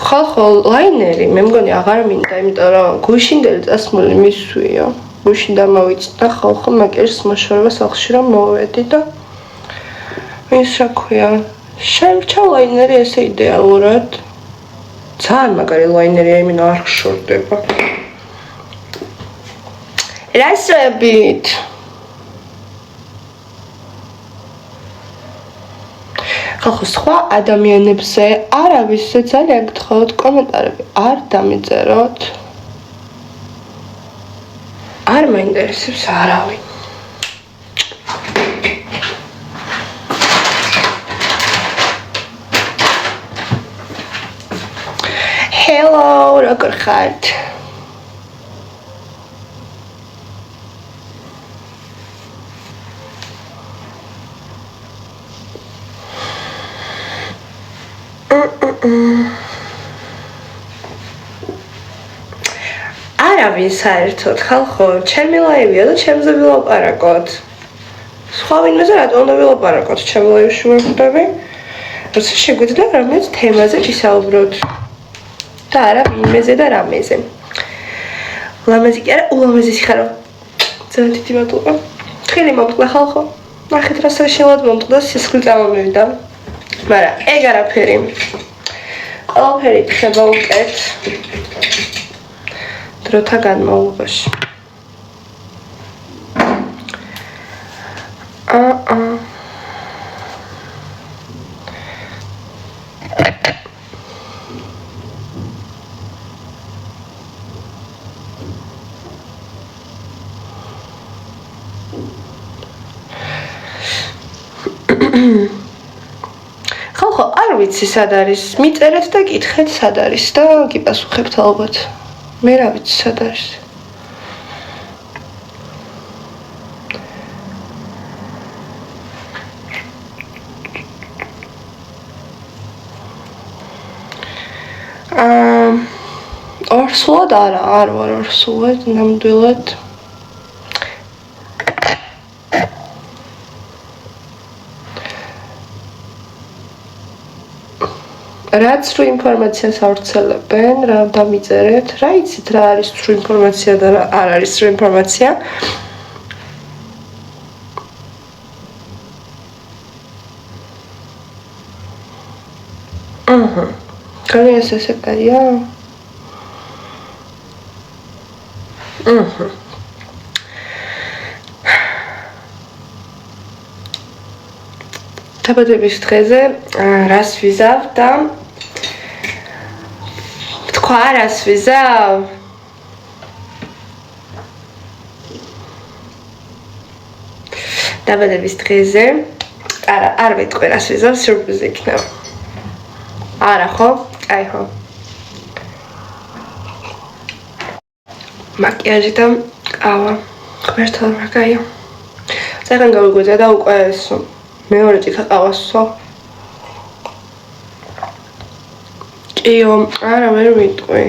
ხალხო ლაინერი მე მგონი აღარ მინდა, იმიტომ რომ გუშინდელი წასმული მისვიო. გუშინ დამავიწყდა ხალხო მაგერის მოშორება სახლში რომ მოვედი და ის რა ქვია შემრჩა ლაინერი ესე იდეალურად. ძალიან მაგარი ლაინერია, იმენ არ ხშორდება. რასებით? ხალხო სხვა ადამიანებზე არავისზე ძალიან გთხოვთ კომენტარები არ დამიწეროთ. არ მაინტერესებს არავინ. Hello, როგორ ხართ? არავინ საერთოდ ხალხო, ჩემი ლაივია და ჩემზე ვილაპარაკოთ. სხვა ვინმეზე რატომ უნდა ვილაპარაკოთ ჩემი ლაივში ვერ ხვდები? როცა შეგვიძლია რამე თემაზე ვისაუბროთ. და არა ვინმეზე და რამეზე. ულამაზი კი არა, ულამაზი ხარო. ძალიან დიდი მადლობა. თხილი მომწყდა ხალხო. ნახეთ რა საშინელად მომწყდა, სისხლი წამომივიდა. მაგრამ ეგ არაფერი. ყველაფერი ხება უკეთ. დროთა განმავლობაში. ხალხო, არ ვიცი სად არის. მიწერეთ და კითხეთ სად არის და გიპასუხებთ ალბათ. მე რა ვიცი სად არის. ორსულად არა, არ ვარ ორსულად, ნამდვილად. რაც სრულ ინფორმაციას ავრცელებენ, რა დამიწერეთ, რა იცით რა არის სრულ ინფორმაცია და რა არ არის სრულ ინფორმაცია. განვიას ესე კაია. დაბადების დღეზე რას ვიზავ და თქვა რას ვიზავ? დაბადების დღეზე არ ვიტყვი რას ვიზავ, სიურპრიზი იქნება. არა ხო? აი ხო. მაკიაჟი და ყავა. ღმერთო რა კაია. ძალიან გავიგვეძა და უკვე ეს მეორე წითა ყავას ვსვავ. კიო, არა ვერ ვიტყვი.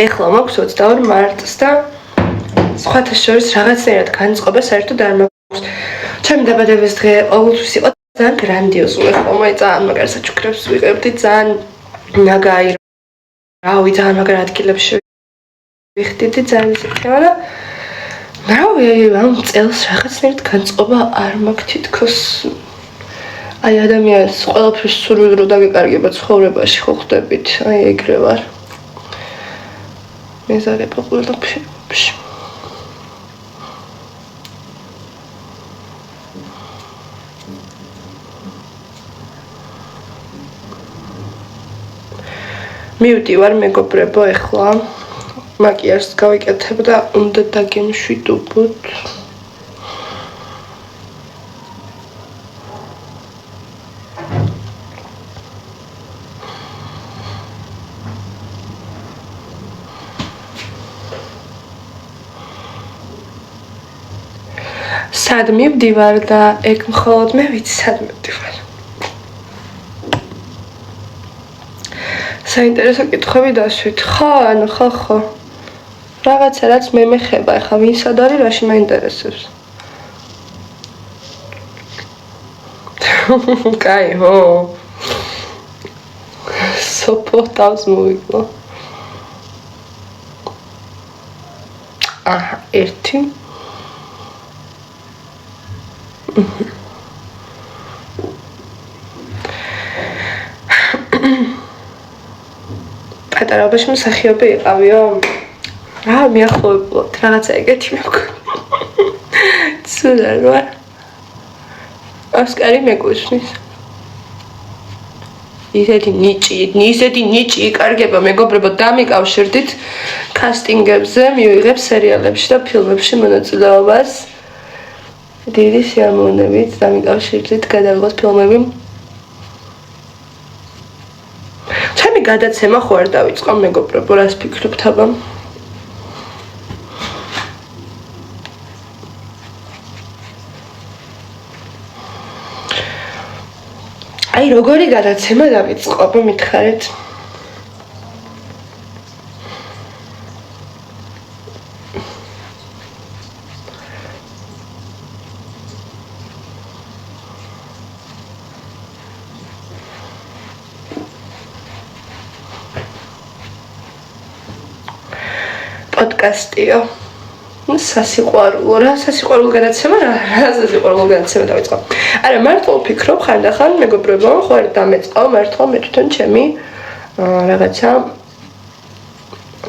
ეხლა მაქვს 22 მარტს და სხვათა შორის რაღაცნაირად განწყობა საერთოდ არ მაქვს. ჩემი დაბადების დღე ყოველთვის იყო ძალიან გრანდიოზული. ხომ აი ძალიან მაგარ საჩუქრებს ვიყებდი, ძალიან მაგარი რავი, ძალიან მაგარ ადგილებში ვიხდიდი, ძალიან ისე ხება და რავი, ამ წელს რაღაცნაირად განწყობა არ მაქვს თითქოს. აი ადამიანს ყველაფრის სურვილი რო დაგეკარგება ცხოვრებაში ხო ხდებით, აი ეგრე ვარ. მეზარება ყველაფერში. მივდივარ მეგობრებო ეხლა. მაკიაჟს გავიკეთებ და უნდა დაგემშვიდობოთ. სად მივდივარ და ეგ მხოლოდ მე ვიცი სად მივდივარ. საინტერესო კითხვები დასვით. ხო, ანუ ხო. რაღაცა რაც მე მეხება, ახლა ვინ სად არის, რაში მაინტერესებს. კაი, ხო. სოფო თავს მოვიკლო. აჰა, ერთი. პატარობაში მსახიობი იყავიო. რა მიახლოვებულად რაღაცა ეგეთი მეკ. ცუდად ვარ. ოსკარი მეკუშნის. ისეთი ნიჭი იკარგება მეგობრებო დამიკავშირდით კასტინგებზე მივიღებ სერიალებში და ფილმებში მონაწილეობას. დიდი სიამოვნებით დამიკავშირდით გადავიღოთ ფილმები. ჩემი გადაცემა ხო არ დავიწყო მეგობრებო, რას ფიქრობთ აბა? აი როგორი გადაცემა დავიწყო, აბა მითხარით. პოდკასტიო. სასიყვარულო რა სასიყვარულო გადაცემა რა სასიყვარულო გადაცემა დავიწყო. არა მართლა ვფიქრობ ხანდახან მეგობრებო, ხო არ დამეწყო მართლა მე თვითონ ჩემი რაღაცა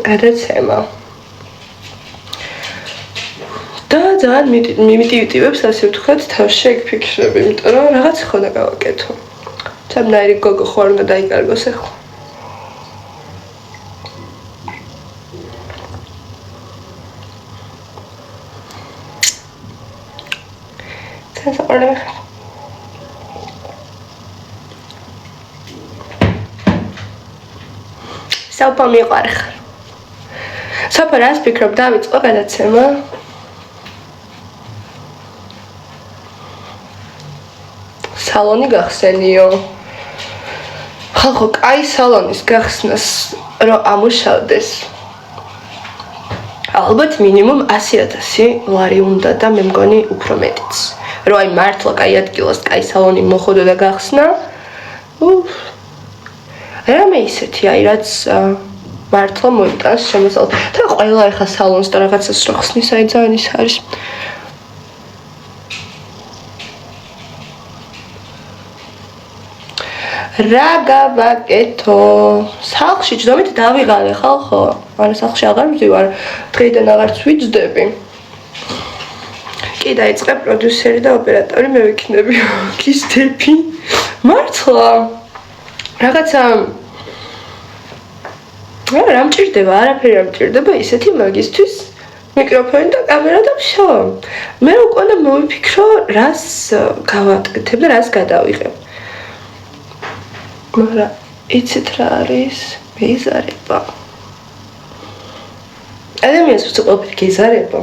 გადაცემა. და ძალიან მიმიტივებს ასე ვთქვათ თავში ეგ ფიქრები, იმიტომ რომ რაღაც ხო და გავაკეთო. ჩემნაირი გოგო ხო არ უნდა დაიკარგოს ახლა. სოფო მიყვარ ხარ. სოფო რას ფიქრობ დავიწყო გადაცემა? სალონი გახსენიო. ხალხო, კაი სალონის გახსნას რომ ამუშავდეს. ალბათ მინიმუმ 100,000 ლარი უნდა და მე მგონი უფრო მეტიც. რომ აი მართლა კაი ადგილას კაი სალონი მოხოდო და გახსნა. რამე ისეთი აი რაც მართლა მოიტანს შემოსავლად. და ყველა ეხა სალონს და რაღაცას რო ხსნის, აი ძალიან ის არის. რა გავაკეთო? სახლში ჯდომით დავიღალე ხალხო. არა სახლში აღარ ვდივარ. დღეიდან აღარც ვიჯდები. კი დაიწყე პროდიუსერი და ოპერატორი მე ვიქნები. გიზდები. მართლა რაღაცა რა მჭირდება, არაფერი არ მჭირდება ისეთი მაგისთვის მიკროფონი და კამერა და всё. მე უკვე მოვიფიქრო რას გავაკეთებ და რას გადავიღებ. მაგრამ იცით რა არის? მეზარება. ადამიანს უცებ ყველაფერი გეზარება.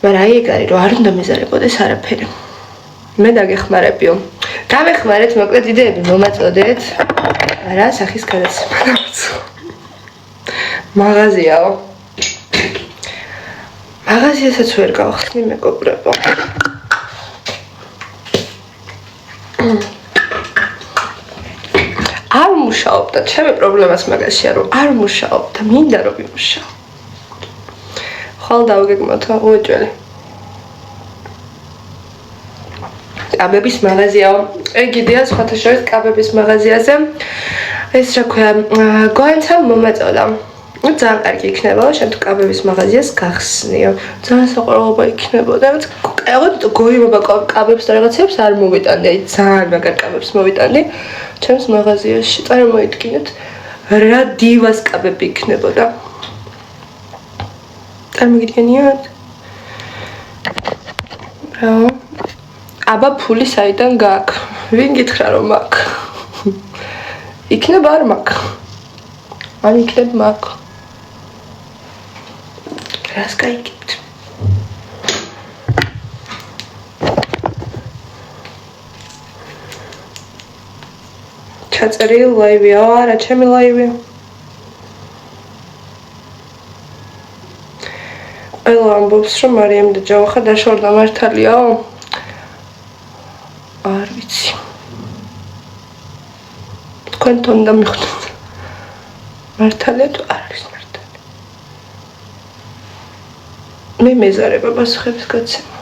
მაგრამ აი ეგ არის რომ არ უნდა მეზარებოდეს არაფერი. მე დაგეხმარებიო. გამეხმარეთ მოკლედ იდეები მომაწოდეთ. რა სახის გადაცემა დავიწყო? მაღაზიაო. მაღაზიასაც ვერ გავხსნი მეგობრებო. არ მუშაობ და ჩემი პრობლემას მაგაშია რომ არ მუშაობ და მინდა რომ ვიმუშაო. ხვალ დავგეგმოთ უეჭველი. კაბების მაღაზიაო. ეგ იდეა სხვათა შორის კაბების მაღაზიაზე. ეს რა ქვია, გვანცა მომაწოდა. ძალიან კარგი იქნება, შენ თუ კაბების მაღაზიას გახსნიო. ძალიან საყვარელობა იქნებოდა. რაღაც გოიმობა კაბებს და რაღაცებს არ მოვიტანდი, აი ძალიან მაგარ კაბებს მოვიტანდი. ჩემს მაღაზიაში წარმოიდგინეთ რა დივას კაბები იქნებოდა. წარმოგიდგენიათ? რა? აბა ფული საიდან გაქვს? ვინ გითხრა რომ მაქვს? იქნება არ მაქვს. ან იქნებ მაქვს. რას გაიგებთ? ჩაწერილი ლაივია, არა, ჩემი ლაივია. ყველა ამბობს, რომ მარიამ და ჯავახა დაშორდა მართალიაო? არ ვიცი. თქვენთან და მიხვდეთ. მართალია თუ არ არის მართალი? მე მეზარება პასუხების გაცემა.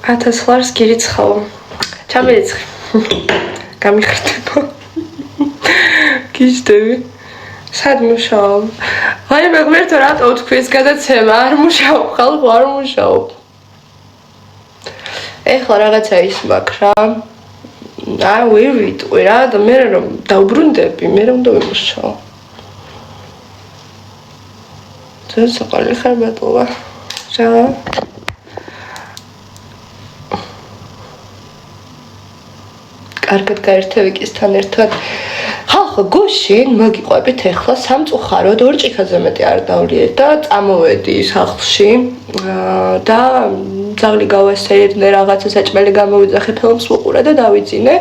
1000 ლარს გირიცხავ. ჩამერიცხი. გამიხრდება. გიждები. სად მუშაობ? აი მე ღმერთო რატო თქვის გადაცემა არ მუშაობ, ხალხო არ მუშაობ. ეხლა რაღაცა ის მაქვს რა. აი ვიტყვი რა და მე რომ დაუბრუნდები, მე რომ დავიმუშაო. ძენ საყალი ხარბატოვა. რა კარგად გაერთევიკისთან ერთად ხალხო გუშინ მოგიყვებით ეხლა სამწუხაროდ 2 ჭიქაზე მეტი არ დავლიეთ და წამოვედი სახლში და ძაღლი გავასერდნე რაღაცა საჭმელი გამოვიძახე ფილმს ვუყურე და დავიძინე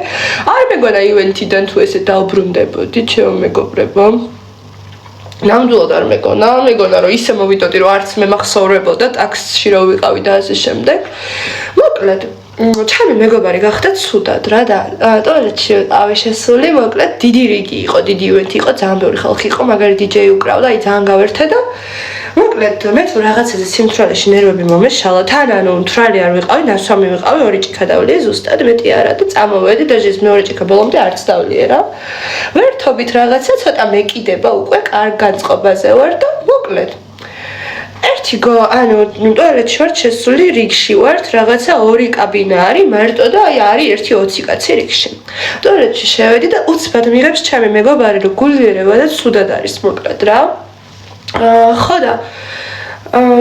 არ მეგონა ივენთიდან თუ ესე დავბრუნდებოდი ჩემო მეგობრებო ნამდვილად არ მეგონა რომ ისე მოვიდოდი რომ არც მე მახსოვრებოდა ტაქსში რო ვიყავი და ასე შემდეგ მოკლედ ჩემი მეგობარი გახდა ცუდად რა და ტუალეტში ავი შესული მოკლედ დიდი რიგი იყო დიდი ივენთი იყო ძალიან ბევრი ხალხი იყო მაგარი დიჯეი უკრავდა აი ძალიან გავერთე და მოკლედ მე თუ რაღაცაზე სიმთვრალეში ნერვები მომეშალა თან ანუ მთრალი არ ვიყავი ნასვამი ვიყავი 2 ჭიქა დავლიე ზუსტად მეტი არა და წამოვედი და ჟეს მეორე ჭიქა ბოლომდე არც დავლიე რა ვერთობით რაღაცა ცოტა მეკიდება უკვე კარგ განწყობაზე ვარ და მოკლედ ერთი ანუ ტუალეტში ვარ შესული რიგში ვართ რაღაცა 2 კაბინა არის მარტო და აი არის 1-20 კაცი რიგში ტუალეტში შევედი და უცბად მიღებს ჩემი მეგობარი რომ გულიერება და ცუდად არის მოკლედ რა ხო და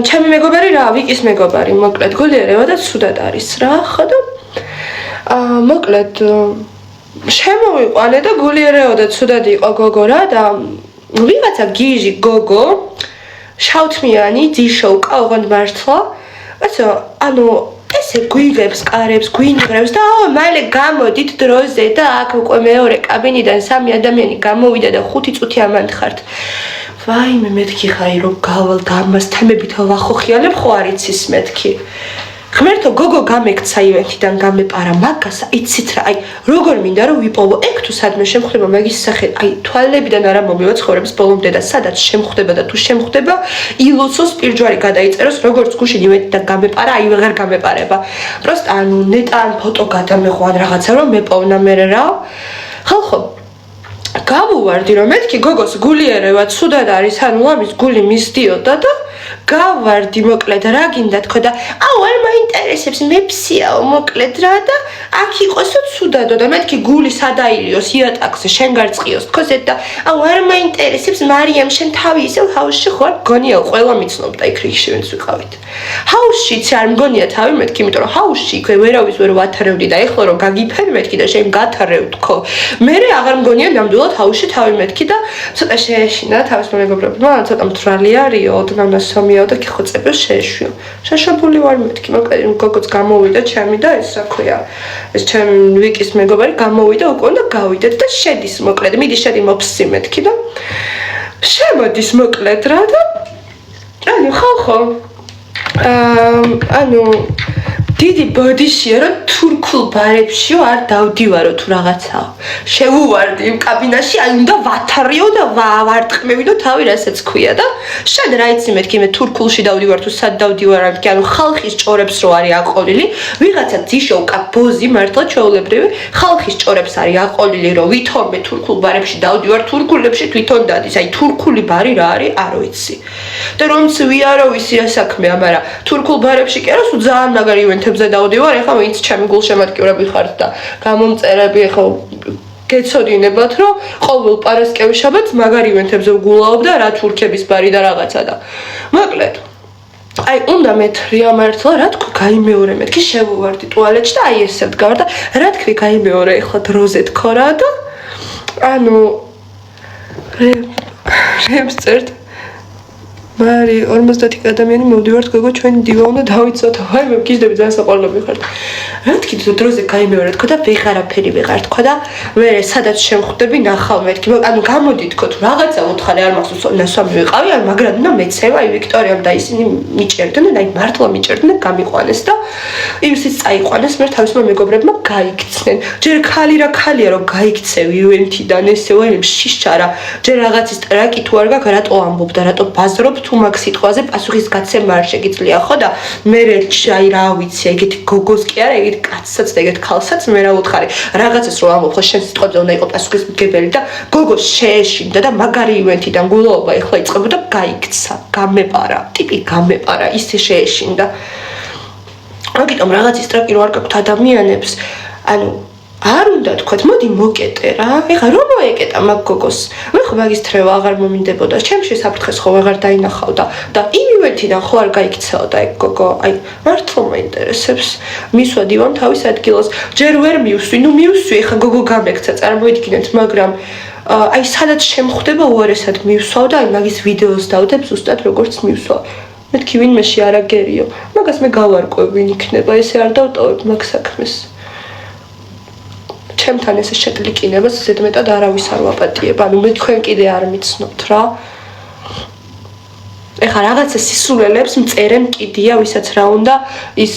ჩემი მეგობარი რა ვიკის მეგობარი მოკლედ გულიერება და ცუდად არის რა ხო და მოკლედ შემოვიყვანე და გულიერება და ცუდად იყო გოგო რა და ვიღაცა გიჟი გოგო შავთმიანი ძიშო უკავღან მართლა ასე ანუ ესე გვიგებს კარებს გვინღრევს და მალე გამოდით დროზე და აქ უკვე მეორე კაბინიდან 3 ადამიანი გამოვიდა და 5 წუთი ამან ხართ ვაიმე მეთქი ხარი რომ გავალ და ამას თემებით ვახოხიალებ ხო არ იცის მეთქი ღმერთო გოგო გამეკცა ივენთიდან გამეპარა მაგას იცით რა აი როგორ მინდა რომ ვიპოვო ეგ თუ სადმე შემხდება მაგის სახე აი თვალებიდან არა მომივა ცხოვრების ბოლომდე და სადაც შემხდება და თუ შემხდება ილოცოს პირჯვარი გადაიწეროს როგორც გუშინ ივენთიდან გამეპარა აი ვეღარ გამეპარება პროსტ ანუ ნეტან ფოტო გადამეყვან რაღაცა რომ მეპოვნა მე რა ხალხო გავუვარდი რომ მეთქი გოგოს გულიერება ცუდად არის ანუ ამის გული მისდიოდა და გავარდი მოკლედ რა გინდა თქო და აუ არ მაინტერესებს მეფსიაო მოკლედ რა და აქ იყოსო ცუდადო და მეთქი გული სადაირიოს იატაკზე შენ გარწყიოს თქო ზედ და აუ არ მაინტერესებს მარიამ შენ თავი ისევ ჰაუსში ხარ გონია ყველა მიცნობდა იქ რიგში ვინც ვიყავით ჰაუსშიც არ მგონია თავი მეთქი იმიტომ რომ ჰაუსში იქვე ვერავის ვერ ვათარევდი და ეხლა რომ გაგიფერ მეთქი და შენ გათარევ თქო მე აღარ მგონია ნამდვილად ჰაუსში თავი მეთქი და ცოტა შეეშინა თავის მეგობრებმა ცოტა მთვრალი არისო და ნასვამია და კიხოწებებს შეეშვიო. შაშაბული ვარ მეთქი, მოკლედ გოგოც გამოვიდა ჩემი და ეს რა ქვია. ეს ჩემი ვიკის მეგობარი გამოვიდა უკვე და გავიდეთ და შედის მოკლედ. მიდი შედი მოფსი მეთქი და შემოდის მოკლედ რა და ანუ ხალხო ანუ დიდი ბოდიშია რომ თურქულ ბარებშიო არ დავდივარო თუ რაღაცაა. შევუვარდი იმ კაბინაში, აი უნდა ვათარიო და ვარტყმევიდო თავი რასაც ქვია და შენ რა იცი მეთქი მე თურქულში დავდივარ თუ სად დავდივარ ამით ანუ ხალხის ჭორებს რო არის აყოლილი, ვიღაცა ძიშო უკა ბოზი მართლა ჩვეულებრივი ხალხის ჭორებს არის აყოლილი რომ ვითომ მე თურქულ ბარებში დავდივარ თურქულებში თვითონ დადის. აი თურქული ბარი რა არის არ ვიცი. და რომც ვიარო ვისი საქმეა, მაგრამ თურქულ ბარებში კი არა, სულ ძალიან მაგარი ივენთებზე დავდივარ, ეხლა ვინც ჩემი გულშემატკივრები ხართ და გამომწერები ეხლა გეცოდინებათ, რომ ყოველ პარასკევის შაბათს მაგარი ივენთებზე ვგულაობ და რა თურქების ბარი და რაღაცა და მოკლედ აი უნდა მეთრია მართლა რა თქვი გაიმეორე მეთქი შევუვარდი ტუალეტში და აი ესე ვდგარ და რა თქვი გაიმეორე ეხლა დროზე თქო რა და ანუ რემს წერთ მარი 50 ადამიანი მოვდივართ გოგო ჩვენი დივა უნდა დავიცოთ ვაი მე გიჟდები ძალიან საყვარლები ხართ რა თქვი დროზე გაიმეორე თქო და ვეღარაფერი ვეღარ თქო და მე სადაც შემხვდები ნახავ მეთქი ანუ გამოდი თქო თუ რაღაცა უთხარი არ მახსოვს ნასვამი ვიყავი ან მაგრამ და მეცევა აი ვიქტორიამ და ისინი მიჭერდნენ და აი მართლა მიჭერდნენ გამიყვანეს და იმისთვის წაიყვანეს მე თავისმა მეგობრებმა გაიქცნენ ჯერ ხალი რა ხალია რომ გაიქცევ ივენთიდან ესე ვაი შიშარა ჯერ რაღაცის ტრაკი თუ არ გაქვს რატო ამბობ და რატო ბაზრობ თუ მაგ სიტყვაზე პასუხის გაცემა არ შეგიძლია ხო და მე აი რა ვიცი ეგეთი გოგოს კი არა ეგეთი კაცსაც და ეგეთ ქალსაც მე რა უთხარი რაღაცას რომ ამბობ ხო შენ სიტყვებზე უნდა იყო პასუხის მგებელი და გოგო შეეშინდა და მაგარი ივენთიდან გულაობა ეხლა იწყებოდა გაიქცა გამეპარა ტიპი გამეპარა ისე შეეშინდა მაგიტომ რაღაცის ტრაკი რო არ გაქვთ ადამიანებს ანუ არ უნდა თქვათ მოდი მოკეტე რა ეხლა რომ მოეკეტა მაგ გოგოს მე ხო მაგის თრევა აღარ მომინდებოდა ჩემში საფრთხეს ხო აღარ დაინახავდა და იმ ივენთიდან ხო არ გაიქცეოდა ეგ გოგო აი მართლა მაინტერესებს მისვა დივან თავის ადგილას ჯერ ვერ მივსვი ნუ მივსვი ეხლა გოგო გამექცა წარმოიდგინეთ მაგრამ აი სადაც შემხვდება უარესად მივსვავ და აი მაგის ვიდეოს დავდებ ზუსტად როგორც მივსვა მეთქი ვინმეში არაგერიო მაგას მე გავარკვევ ვინ იქნება ესე არ დავტოვებ მაგ საქმეს ჩემთან ესე შეკლიკინებას ზედმეტად არავის არ ვაპატიებ. ანუ მე თქვენ კიდე არ მიცნობთ რა. ეხლა რაღაცა სისულელებს მწერენ კიდია, ვისაც რა უნდა ის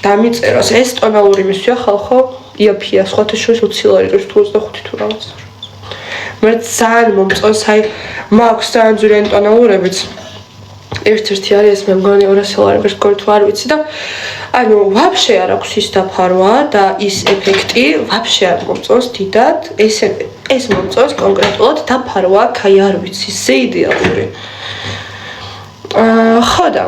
დამიწეროს. ეს ტონალური მისვია ხალხო, იაფია, სხვათა შორის 20 ლარი ყავს თუ 25 თუ რაღაც. მე ძალიან მომწონს, აი მაქვს ძალიან ძვირიანი ტონალურებიც. ერთ-ერთი არის ეს მე მგონი 200 ლარი ვერკორი თუ არ ვიცი და ანუ ვაფშე არ აქვს ის დაფარვა და ის ეფექტი ვაფშე არ მომწონს დიდად ეს მომწონს კონკრეტულად დაფარვა აი არ ვიცი ისე იდეალური ხო და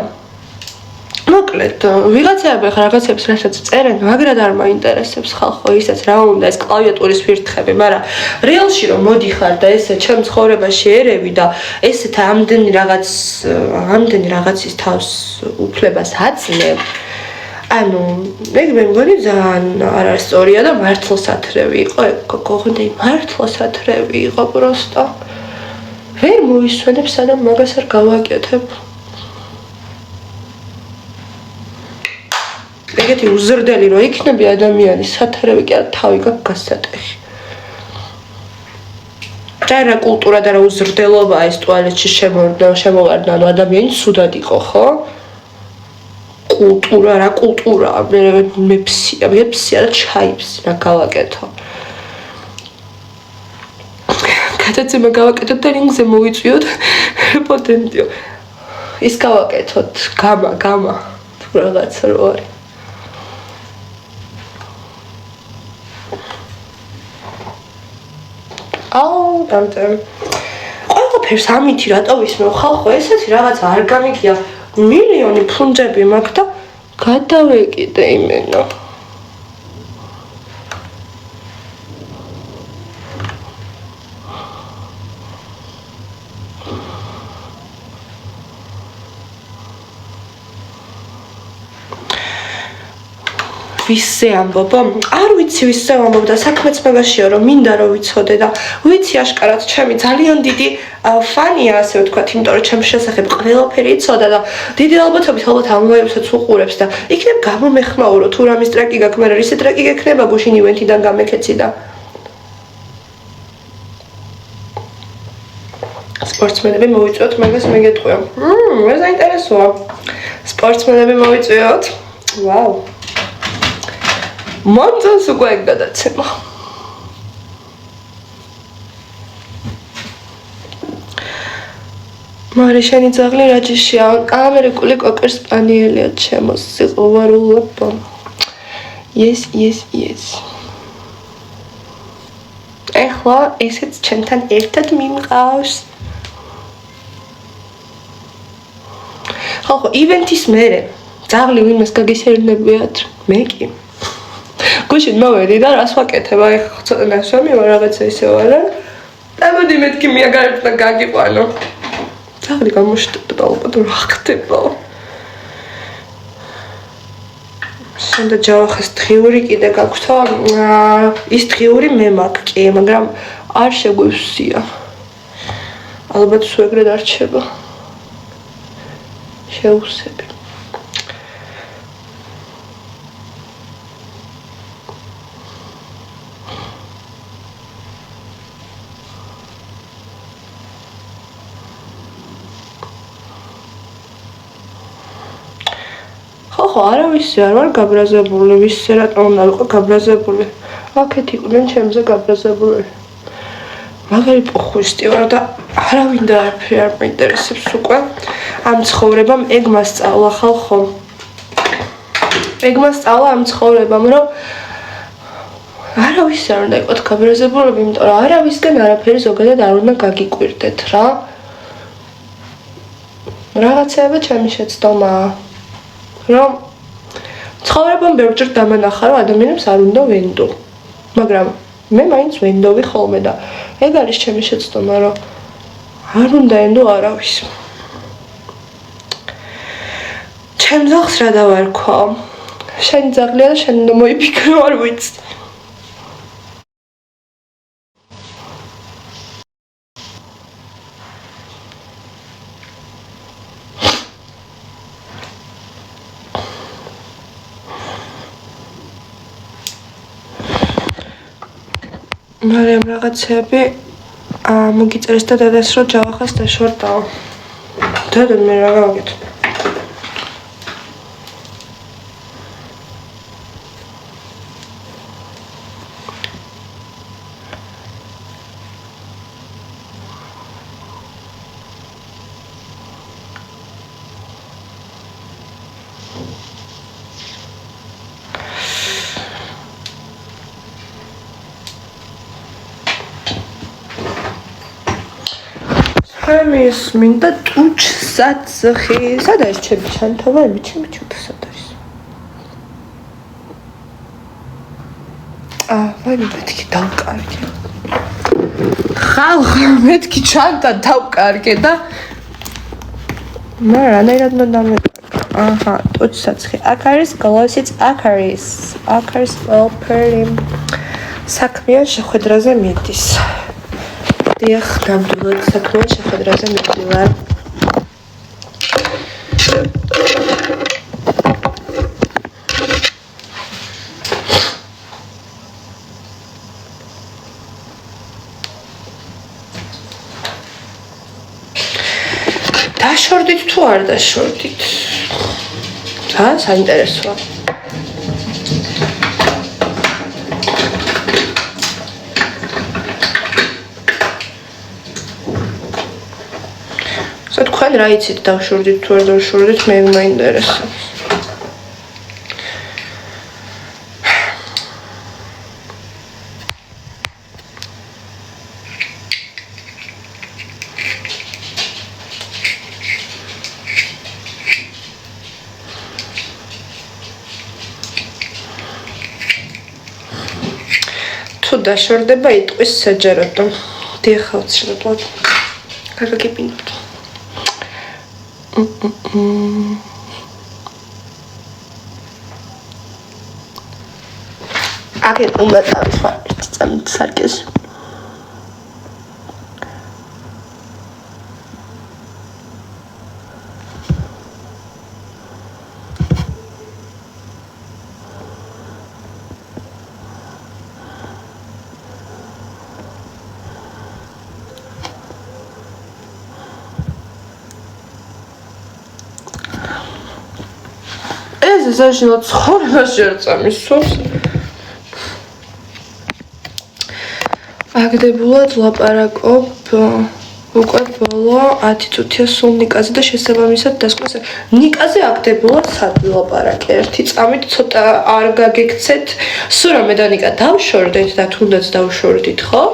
მოკლედ ვიღაცები ხა რაღაცებს რასაც წერენ მაგრამ არ მაინტერესებს ხალხო ისაც რა უნდა ეს კლავიატურის ვირთხები მაგრამ რეალში რომ მოდიხარ და ესე ჩემ ცხოვრებაში ერევი და ესეთ ამდენი რაღაცის თავს უფლებას აწნევ ანუ მე მგონი ძალიან არასწორია და მართლსათრევი იყო ეგ გოგონდე მართლსათრევი იყო პროსტო ვერ მოისვენებ სანამ მაგას არ გავაკეთებ ეგეთი უზრდელი რო იქნები ადამიანი სათრევი კი არა თავი გაქვს გასატეხი რა კულტურა და რა უზრდელობაა ეს ტუალეტში შემოვარდნა ანუ ადამიანი ცუდად იყო ხო კულტურა რა კულტურა მე ფსია და ჩაიფს რა გავაკეთო გადაცემა გავაკეთოთ და ლინკზე მოვიწვიოთ პოტენტიო ის გავაკეთოთ გამა თუ რაღაცა რო არის აუ დამტემ ყველაფერს ამითი რატო ვისმევ ხალხო ესეთი რაღაცა არ გამიგია მილიონი ფუნჯები მაქვს და გადავეკიდე იმენა ვისე ამბობ არ ვიცი ვისე ამბობ და საქმეც მაგაშია რომ მინდა რომ ვიცოდე და ვიცი აშკარად ჩემი ძალიან დიდი ფანია ასე ვთქვათ იმიტომ რომ ჩემს შესახებ ყველაფერი იცოდა და დიდი ალბათობით ალბათ ამოებსაც უყურებს და იქნებ გამომეხმაურო თუ რამის ტრეკი გაქვს მაგრამ ისე ტრეკი გექნება გუშინ ივენთიდან გამეკეცი და სპორტსმენები მოვიწვიოთ მაგას მე გეტყვია მე საინტერესოა სპორტსმენები მოვიწვიოთ ვაუ მომწონს უკვე ეგ გადაცემა მარი შენი ძაღლი რაჯიშია ამერიკული კოკერ სპანიელია ჩემო სიყვარულობა yes ეხლა ესეც ჩემთან ერთად მიმყავს ხო ივენთის მერე ძაღლი ვინმეს გაგისერნებიათ მე კი გუშინ მოვედი და რას ვაკეთებ აი ცოტა ნასვამი ვარ რაღაცა ისე ვარ და მოდი მეთქი მიაგარებ და გაგიყვანო ძაღლი გამოშტება ალბათ რა ხდება შენდა ჯავახის დღიური კიდე გაქვს და ის დღიური მე მაქვს კი მაგრამ არ შეგვივსია ალბათ სულ ეგრე დარჩება შეუსები. ხო, არავისი არ ვარ გაბრაზებული, ვისზე რატომ უნდა ვიყო გაბრაზებული. აქეთ იყვნენ ჩემზე გაბრაზებული. მაგარი პოხვისტი ვარ და არავინ და არაფერი არ მაინტერესებს უკვე. ამ ცხოვრებამ ეგ მასწავლა ხალხო. ეგ მასწავლა ამ ცხოვრებამ, რომ არავის არ უნდა იყოთ გაბრაზებულები, იმიტომ რომ არავისგან არაფერი ზოგადად არ უნდა გაგიკვირდეთ რა. რაღაცეება ჩემი შეცდომაა. რომ ცხოვრებამ ბევრჯერ დამანახა, რომ ადამიანებს არ უნდა ვენდო. მაგრამ მე მაინც ვენდოვი ხოლმე და ეგ არის ჩემი შეცდომა, რომ არ უნდა ენდო არავის. ჩემ ძაღლს რა დავარქვა? შენი ძაღლია და შენ უნდა მოიფიქრო, არ ვიცი. მაგრამ რაღაცები მოგიწერეს და დადას რომ ჯავახას დაშორდაო. დედა მე რა გავაკეთე? ამის მინდა ტუჩსაცხი. სად არის ჩემი ჩანთოვანი? ჩემი ჩუქი სად არის? ვაი მეთქი დავკარგე. ხალხო მეთქი ჩანთა დავკარგე და მაგრამ რანაირად უნდა დამეკარგო. ტუჩსაცხი. აქ არის გლოსიც, აქ არის ველფერი. საქმიან შეხვედრაზე მიდის. დიახ, ნამდვილად საქმიან შეხვედრაზე მივდივარ. დაშორდით თუ არ დაშორდით? ძალიან საინტერესოა. თქვენ რა იცით დავშორდით თუ არ დავშორდით, მე მაინტერესებს. თუ დაშორდება იტყვის საჯაროდ. დიახ, აუცილებლად. კარგი გიპინოთ. აქეთ უნდა წავისვა ერთი წამით სარკეს. ეს საშინო ცხოვრებაში არ წამისვავს. აგდებულად ლაპარაკობ უკვე ბოლო 10 წუთია სულ ნიკაზე და შესაბამისად დასკვნის. ნიკაზე აგდებულად სად ვილაპარაკე? ერთი წამით ცოტა არ გაგექცეთ. სულ რამე და ნიკა დავშორდეთ და თუნდაც დავშორდით, ხო?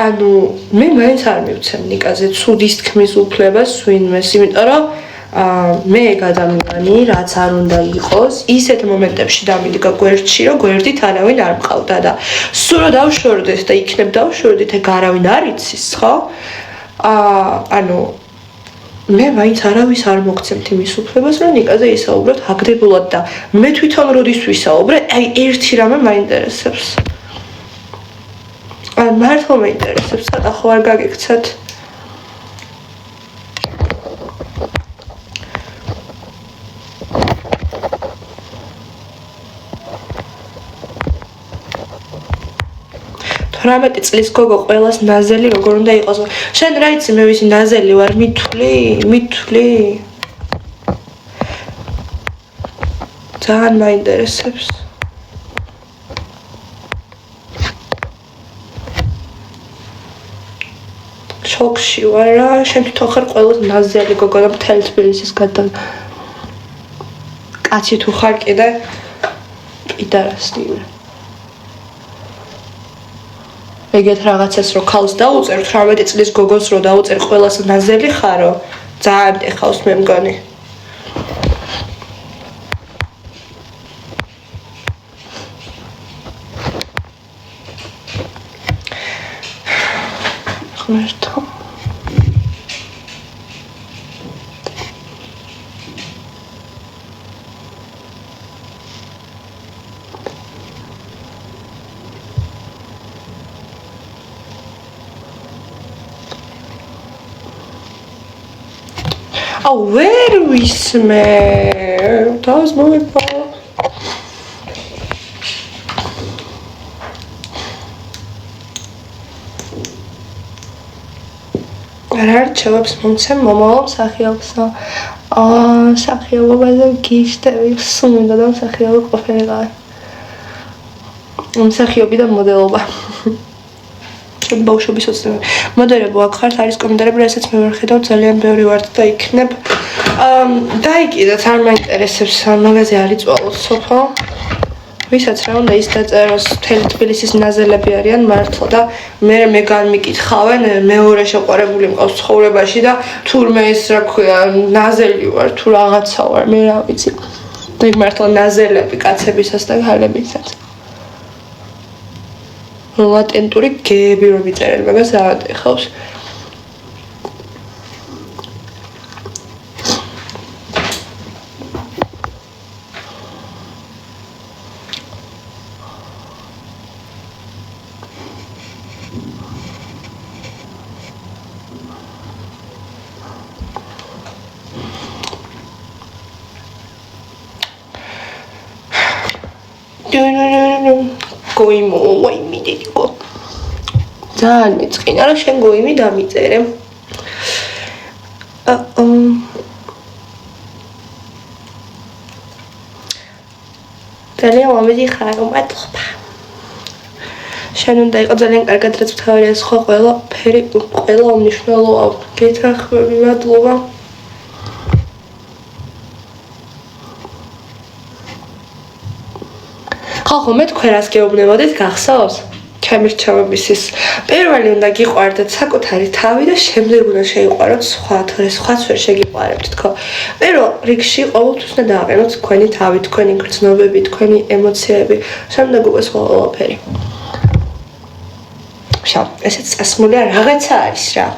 ანუ მე მაინც არ მივცემ ნიკაზე ცუდის თქმის უფლებას ვინმეს, იმიტომ რომ მე ეგ ადამიანი, რაც არ უნდა იყოს, ისეთ მომენტებში დამიდგა გვერდში, რომ გვერდით არავინ არ მყავდა და სულ რომ დავშორდეთ და იქნებ დავშორდით, ეგ არავინ არ იცის, ხო? ანუ მე მაინც არავის არ მოგცემთ იმის უფლებას, რომ ნიკაზე ისაუბროთ აგდებულად და მე თვითონ როდის ვისაუბრე, აი ერთი რამე მაინტერესებს. მართლა მაინტერესებს, ცოტა ხო არ გაგექცათ? 18 წლის გოგო ყველას ნაზელი როგორ უნდა იყოს. შენ რა იცი მე ვისი ნაზელი ვარ, მithვლი. ძალიან მაინტერესებს. შოქში ვარ რა, შენ თვითონ ხარ ყველას ნაზელი გოგო და მთელი თბილისის გადა. კაცი თუ ხარ კიდე იდარასნი. ეგეთ რაღაცას რო ქალს დაუწერ 18 წლის გოგოს რო დაუწერ ყველას ნაზელი ხარო ძალიან ეხავს მე მგონი ღმერთო Oh, where is me? That was my fault. არჩევებს მომცემ მომავალ მსახიობსა. მსახიობობაზე გიშტები სუნდა და მსახიობი ყოფილიყავი. მსახიობი და მოდელობა. ბავშვობის ოცნება. მოდერებო აქ ხართ არის კომენტარები, რასაც მე ვერ ხედავ, ძალიან ბევრი ვართ და იქნებ. დაიკიდეთ, არ მაინტერესებს, მაგაზე არ იწვალოთ სოფო. ვისაც რა უნდა ის დაწეროს, მთელი თბილისის ნაზელები არიან მართლა და მე განმიკითხავენ, მეორე შეყვარებული მყავს ცხოვრებაში და თურმე ის რა ქვია, ნაზელი ვარ თუ რაღაცა ვარ, მე რა ვიცი. და იქ მართლა ნაზელები კაცებისას და ქალებისას. ლატენტური გეები რომ იწერენ, მაგას რა ეხავს. გოიმო, ვაიმე დედიკო. ძალიან მეწყინა რა შენ გოიმი დამიწერე. ძალიან მომეძიხარ, მადლობა. შენ უნდა იყო ძალიან კარგად რაც ვთავარია სხვა ყველაფერი ყველა უმნიშვნელოა. გეთანხმები, მადლობა. ხო მე თქვენ რას გეუბნებოდით გახსოვს? ჩემი რჩევების ის პირველი უნდა გიყვარდეთ საკუთარი თავი და შემდეგ უნდა შეიყვაროთ სხვა, თორე სხვაც ვერ შეგიყვარებთ თქო. პირველ რიგში ყოველთვის უნდა დააყენოთ თქვენი თავი, თქვენი გრძნობები, თქვენი ემოციები, შემდეგ უკვე სხვა ყველაფერი. შავ, ესეც წასმულია რაღაცა არის რა.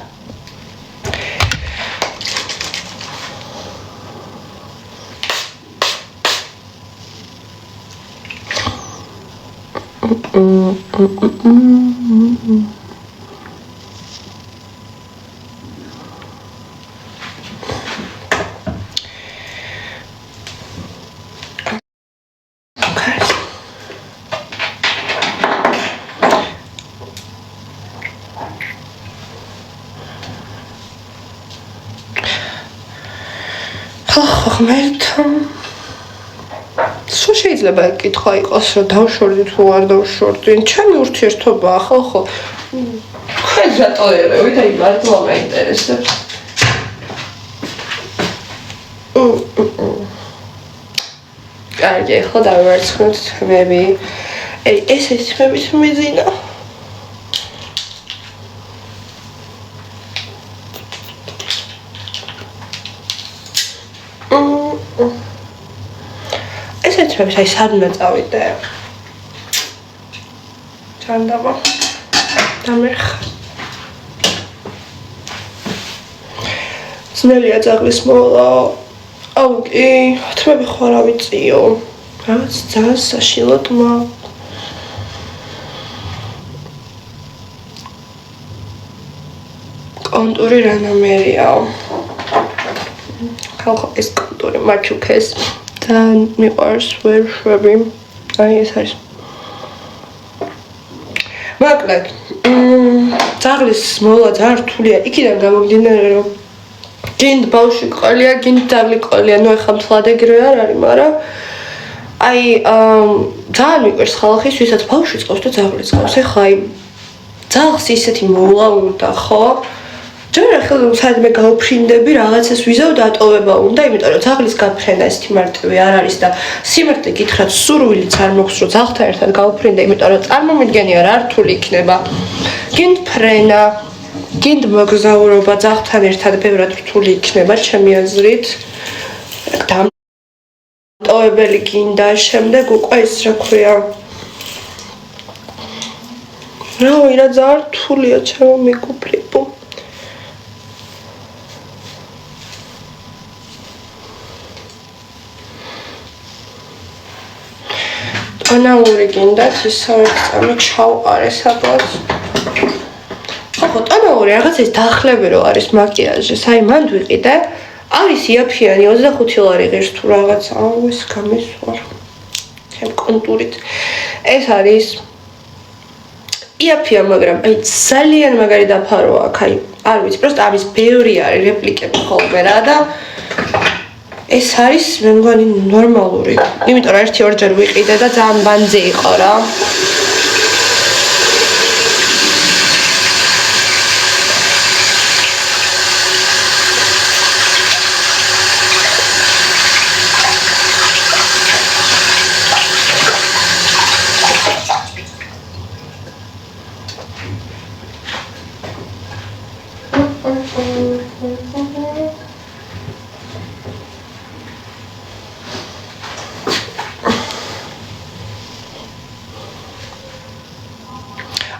შეიძლება კითხვა იყოს რომ დავშორდი თუ არ დავშორდი ჩემი ურთიერთობაა ხო თქვენ რატო ერევით აი მართლა მაინტერესებს კარგი ხო დავარცხნოთ თმები ეს თმების მიზინა თმებს აი სადნა წავიდე ჩანდაბა დამერხა ძნელია ძაღლის მოლა აუ კი თმები ხო რა ვიციო რაც ძალიან საშილოდ კონტური რანამერია ხალხო ეს კონტური მაჩუქეს და მიყვარს ვერ შვები აი ეს არის მოკლედ ძაღლის მოვლა ძალიან რთულია იქიდან გამომდინარე რომ გინდ ბავშვი ყოლია გინდ ძაღლი ყოლია ნუ ეხლა მთლად ეგრე არ არის მაგრამ აი ძალიან მიყვარს ხალხის ვისაც ბავშვი წყობს და ძაღლი წყობს ეხლა აი ძაღლს ისეთი მოვლა უნდა ხო ჯერ ახლა საერთოდ გავფრინდები რაღაცას ვიზავ დატოვება უნდა იმიტომ რომ ძაღლის გაფრენა ესეთი მარტივი არ არის და სიმართლე გითხრათ სურვილიც არ მოქვს რომ ძაღლთან ერთად გავფრინდე იმიტომ რომ წარმომიდგენია რა რთული იქნება გინდ ფრენა გინდ მოგზაურობა ძაღლთან ერთად ბევრად რთული იქნება ჩემი აზრით დამტოვებელი გინდა შემდეგ უკვე ის რა ქვია რავი რა ძალიან რთულია ჩემო მეგობრებო ტონალური გინდათ ისავე წამი ჩავყარე სადღაც ხო ტონალური რაღაც ის დაახლები რო არის მაკიაჟის აი მანდ ვიყიდე არის იაფიანი 25 ლარი ღირს თუ რაღაც ეს გამისვარ ჩემ კონტურით ეს არის იაფია მაგრამ აი ძალიან მაგარი დაფარვა აქ აი არ ვიცი პროსტ ამის ბევრი არის რეპლიკები ხოლმე რა და ეს არის მე მგონი ნორმალური იმიტომ რომ 1-2 ჯერ ვიყიდე და ძალიან ბანძი იყო რა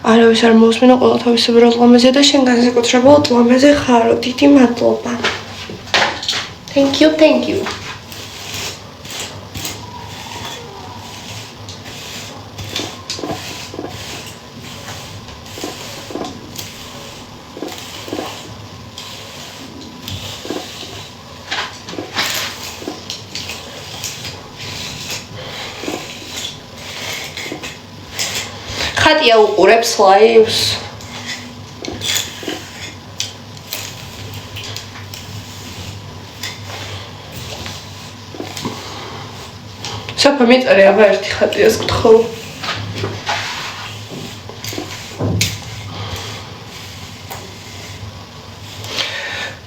არავის არ მოусმინო ყველა თავისებურ ლამაზია და შენ განსაკუთრებულად ლამაზი ხარო დიდი მადლობა Thank you ხატია უყურებს ლაივს სოფა მიწერე აბა ერთი ხატიას გთხოვ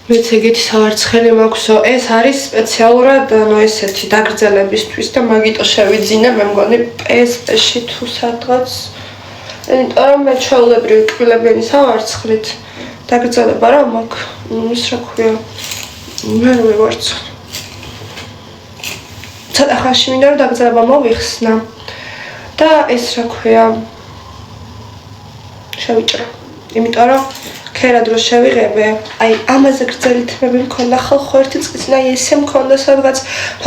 მეც ეგეთი სავარცხელი მაქვსო ეს არის სპეციალურად ანუ ესეთი დაგრძელებისთვის და მაგიტო შევიძინე მე მგონი PSP-ში თუ სადღაც იმიტომ რომ მე ჩვეულებრივი კბილებელი სავარცხლით დაგრძელება რა მაქვს ის რა ქვია მე არ მივარცხნ ცოტა ხანში მინდა რომ დაგრძელება მოვიხსნა და ეს რა ქვია შევიჭრა იმიტომ რომ ქერა დროს შევიღებე აი ამაზე გრძელი თმები მქონდა ხალხო ერთი წლის წინ აი ესე მქონდა სადღაც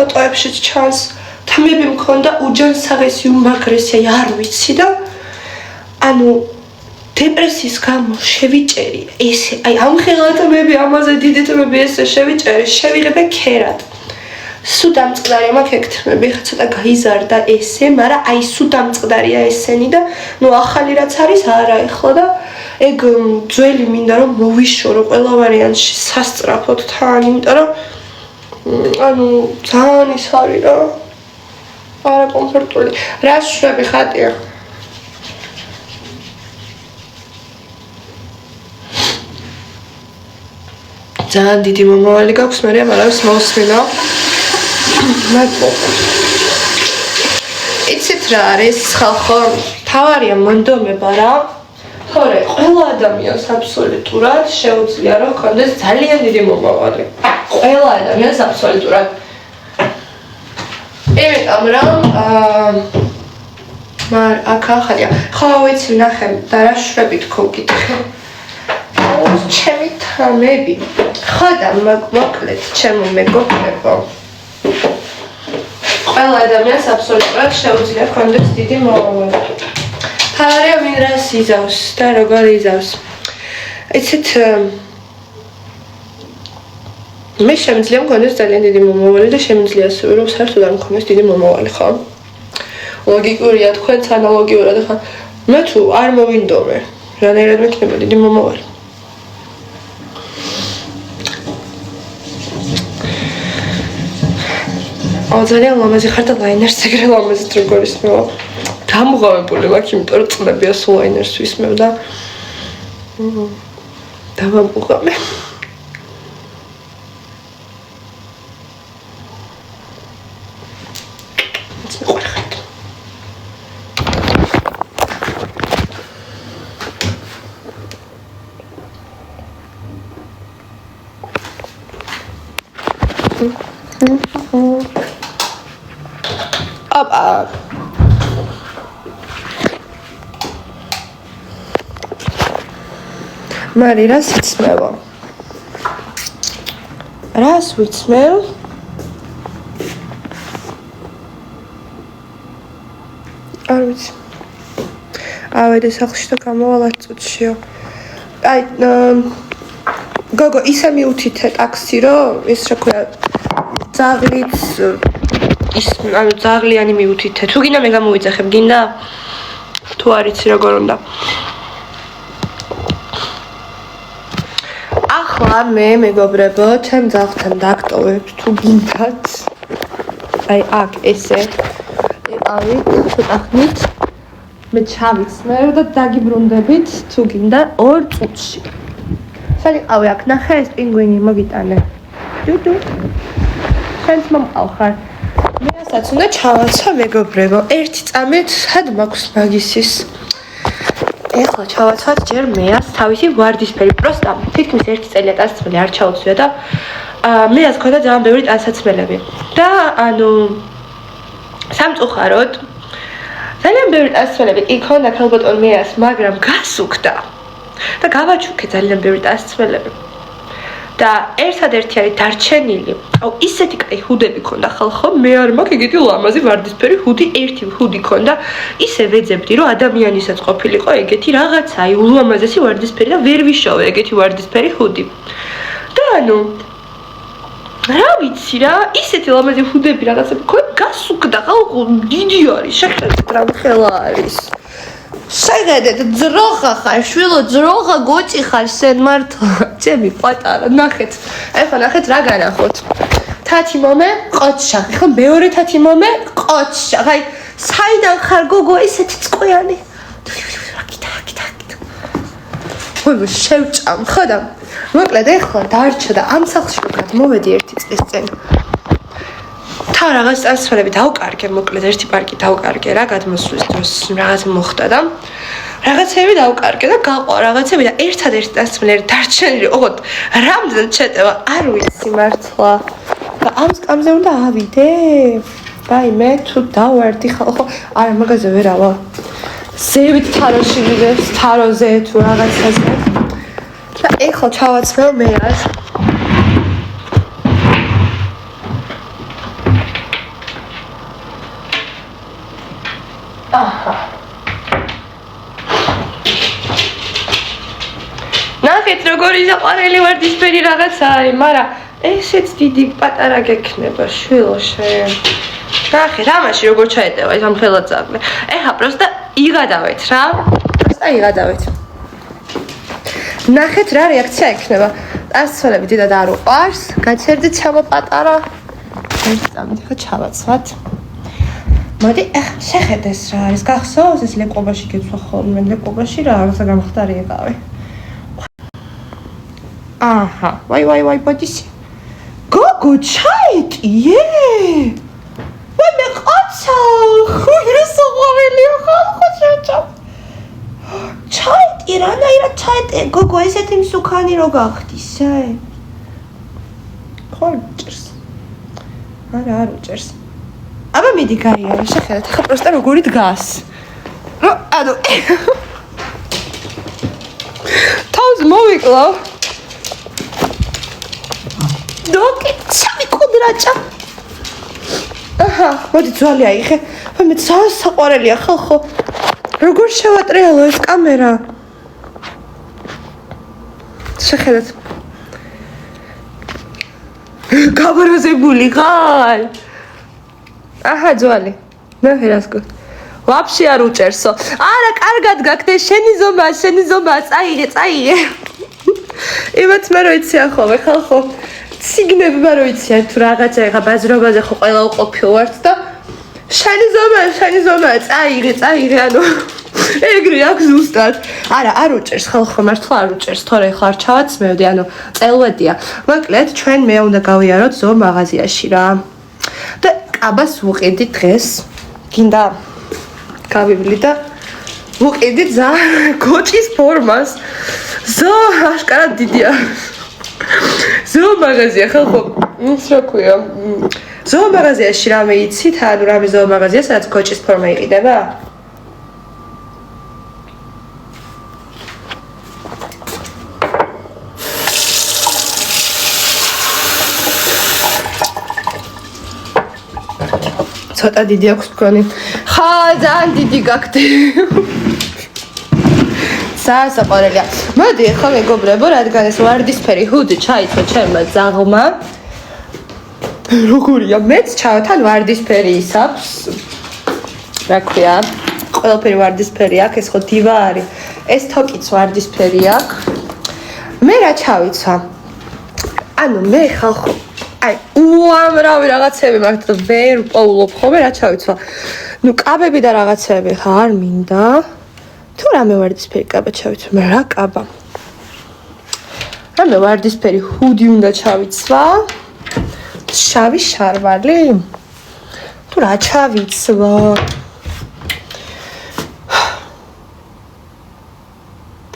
ფოტოებშიც ჩანს თმები მქონდა უჯანსაღესი უმაგრესი აი არ ვიცი და ანუ დეპრესიის გამო შევიჭერი ესე აი ამ ხელათმები ამაზე დიდი თმები ესე შევიჭერი შევიღებე ქერად სუ დამწყდარია მაქვს ეგ თმები ხა ცოტა გაიზარდა ესე მაგრამ აი სუ დამწყდარია ესენი და ნუ ახალი რაც არის არა ეხლა და ეგ ძველი მინდა რომ მოვიშორო ყველა ვარიანტში სასწრაფოდ თან იმიტომ რომ ანუ ძალიან ის არის რა არა კომფორტული რა შვები ხატია ძალიან დიდი მომავალი გაქვს მე ამარავის მოусმინო იცით რა არის ხალხო თავარია მონდომება რა თორე ყველა ადამიანს აბსოლუტურად შეუძლია რომ ქონდეს ძალიან დიდი მომავალი ყველა ადამიანს აბსოლუტურად იმიტომ რომ აქ ახალია ხო ვიცი ნახე და რა შვები თქო გითხე ჩემი თამები ხო და მოკლედ ჩემო მეგობრებო ყველა ადამიანს აბსოლუტურად შეუძლია ქონდეს დიდი მომავალი თავარია ვინ რას იზავს და როგორ იზავს იცით მე შემიძლია მქონდეს ძალიან დიდი მომავალი და შემიძლია ასევე რომ საერთოდ არ მქონდეს დიდი მომავალი ხო ლოგიკურია თქვენც ანალოგიურად ხა მე თუ არ მოვინდომე რანაირად მექნება დიდი მომავალი ძალიან ლამაზი ხარ და ლაინერს ეგრე ლამაზით როგორ ისმევა დამღავებული ვარ იმიტომ რომ წლებია სულ ლაინერს ვისმევ და დავამუღამე აბა მარი რას იცმევა? რას ვიცმევ? არ ვიცი. ავედი სახლში და გამოვალ 10 წუთშიო. აი გოგო ისე მიუთითე ტაქსი რომ ის რა ქვია ძაღლიც ის ანუ ძაღლიანი მიუთითე. თუ გინდა მე გამოვიძახებ, გინდა? თუ არ იცი როგორ უნდა. ახლა მე მეგობრებო, ჩემ ძაღლთან დაგტოვებ თუ გინდათ. აი აქ ესე. ავით, ცოტა ხნით. მე ჩავიცმევ და დაგიბრუნდებით თუ გინდა 2 წუთში. სალიყავი აქ ნახე ეს პინგვინი მოგიტანე. დუდუ. შენც მომყავხარ. მე რასაც უნდა ჩავაცა მეგობრებო, ერთი წამით სად მაქვს მაგისის. ეხლა ჩავაცვათ ჯერ მეას თავისი ვარდისფერი, პროსტა თითქმის 1 წელია ტანსაცმელი არ ჩაუცვია და მეას ქონდა ძალიან ბევრი ტანსაცმელები. და ანუ სამწუხაროდ ძალიან ბევრი ტანსაცმელები კი ქონდა ქალბატონ მეას, მაგრამ გასუქდა. და გავაჩუქე ძალიან ბევრი ტანსაცმელები. და ერთადერთი არის დარჩენილი. აუ ისეთი კაი ჰუდები ქონდა ხალხო, მე არ მაქვს ეგეთი ლამაზი ვარდისფერი ჰუდი, ერთი ჰუდი ქონდა. ისე ვეძებდი რომ ადამიანისაც ყოფილიყო ეგეთი რაღაცა, აი ულამაზესი ვარდისფერი და ვერ ვიშოვე ეგეთი ვარდისფერი ჰუდი. და ანუ რა ვიცი რა, ისეთი ლამაზი ჰუდები რაღაცები ქონდა, გასუქდა ხალხო, დიდი არის, შეხედეთ რა ხელა არის. შეგედეთ ძროხა ხარ, შვილო ძროხა გოჭი ხარ შენ მართლა, ჩემი პატარა, ნახეთ. ეხლა ნახეთ რა განახოთ. თათი მომე, ყოჩშა. ეხლა მეორე თათი მომე, ყოჩშა. აი, საიდან ხარ გოგო ესეთი წყვიანი? გიტა. ой, შევჭამ, ხო და მოკლედ ეხლა დარჩა და ამ სახლში უკეთ მოვედი 1 წლის წინ. თა რაღაც ტანსაცმელები დავკარგე, მოკლედ ერთი პარკი დავკარგე რა, გადმოსვლის დროს რაღაც მოხდა და რაღაცები დავკარგე და გაყვა რაღაცები და ერთადერთი ტანსაცმელი დარჩენილი, ოღონდ რამდენად შეტევა, არ ვიცი მართლა. და ამ სკამზე უნდა ავიდე. აი მე თუ დავარდი ხალხო, არა მაგაზე ვერავა. ზევით თაროში ვიდებს, თაროზე თუ რაღაცაზე. და ეხლა ჩავაცმევ მეას. აჰა. ნახეთ როგორი საყვარელი ვარდისფერი რაღაცაა, მაგრამ ესეც დიდი პატარა გექნება შვილო შენ. ნახეთ ამაში როგორ ჩაეტევა ეს ამ ხელა ძაღლი. ეხა პროსტა იღადავეთ რა. პროსტა იღადავეთ. ნახეთ რა რეაქცია ექნება. ტანსაცმელები დიდად არ უყვარს. გაჩერდით ჩამო პატარა. ერთ წამით ხა ჩავაცვათ. მოდი, შეხედეს რა არის. გახსოვს ეს ლეკობაში გეცვა ხოლმე, ლეკობაში რა რაღაცა გამხდარი ეკავე. აჰა, ვაი, ბოდისი. გოგო, ჩაიტიე? ვაი, მე ყოცა, ხუი საყვარელია ხალხო შეჭამ. ჩაიტი, რანაირად ჩაიტი? გოგო, ესეთი მსუქანი რო გახდისე? ხო, ჭერს. არ უჭერს. აბა მიდი გაიარე, შეხედეთ, ხა პროსტა როგორი დგას. რო, ანუ თავს მოვიკლა. დოკი, ჩამი კუდრაჭა. აჰა, მოდი ძვალი აიღე. მე ძალიან საყვარელია ხალხო. როგორ შევატრიალო ეს კამერა? შეხედეთ. გაბრაზებული ხარ? აჰა, ძვალი. ნახე რას გქონდა. ვაფშე არ უჭერსო. არა, კარგად გაქნე, შენი ზომა, წაიღე. იმათ მე რო იციან ხოლმე ხალხო. ციგნებმა რო იციან თუ რაღაცა ეხა ბაზრობაზე ხო ყველა უყოფილ ვართ და შენი ზომა, წაიღე, ანუ ეგრე აქვს ზუსტად. არა, არ უჭერს ხალხო, მართლა არ უჭერს, თორე ხა არ ჩავაცმევდი, ანუ წელვედია. მოკლედ, ჩვენ მე უნდა გავიაროთ ზო მაღაზიაში რა. და კაბას ვუყიდი დღეს. გინდა გავივლი და ვუყიდი გოჭის ფორმას. ზო აშკარად დიდია. ზო მაღაზია ხალხო, ის რა ქვია? ზო მაღაზიაში რამე იცით, ანუ რამე ზო მაღაზია, სადაც გოჭის ფორმა იყიდება? ცოტა დიდი აქვს მგონი. ხა, ძალიან დიდი გაქვთ. საყვარელია. მოდი ახლა მეგობრებო, რადგან ეს ვარდისფერი ჰუდი ჩაიცვა ჩემმა ძაღლმა. როგორია? მეც ჩავთან ვარდისფერი ის აქვს. რა ქვია? ყველაფერი ვარდისფერი აქვს, ეს ხო დივა არის. ეს თოკიც ვარდისფერი აქვს. მე რა ჩავიცვა? ანუ მე ხალხო აი, უამრავი რაღაცები მაქვს და ვერ პოულობ ხოლმე რა ჩავიცვა. ნუ კაბები და რაღაცები ხა არ მინდა. თუ რამე ვარდისფერი კაბა ჩავიცვა, მე რა კაბა? რამე ვარდისფერი ჰუდი უნდა ჩავიცვა. შავი შარვალი? თუ რა ჩავიცვა?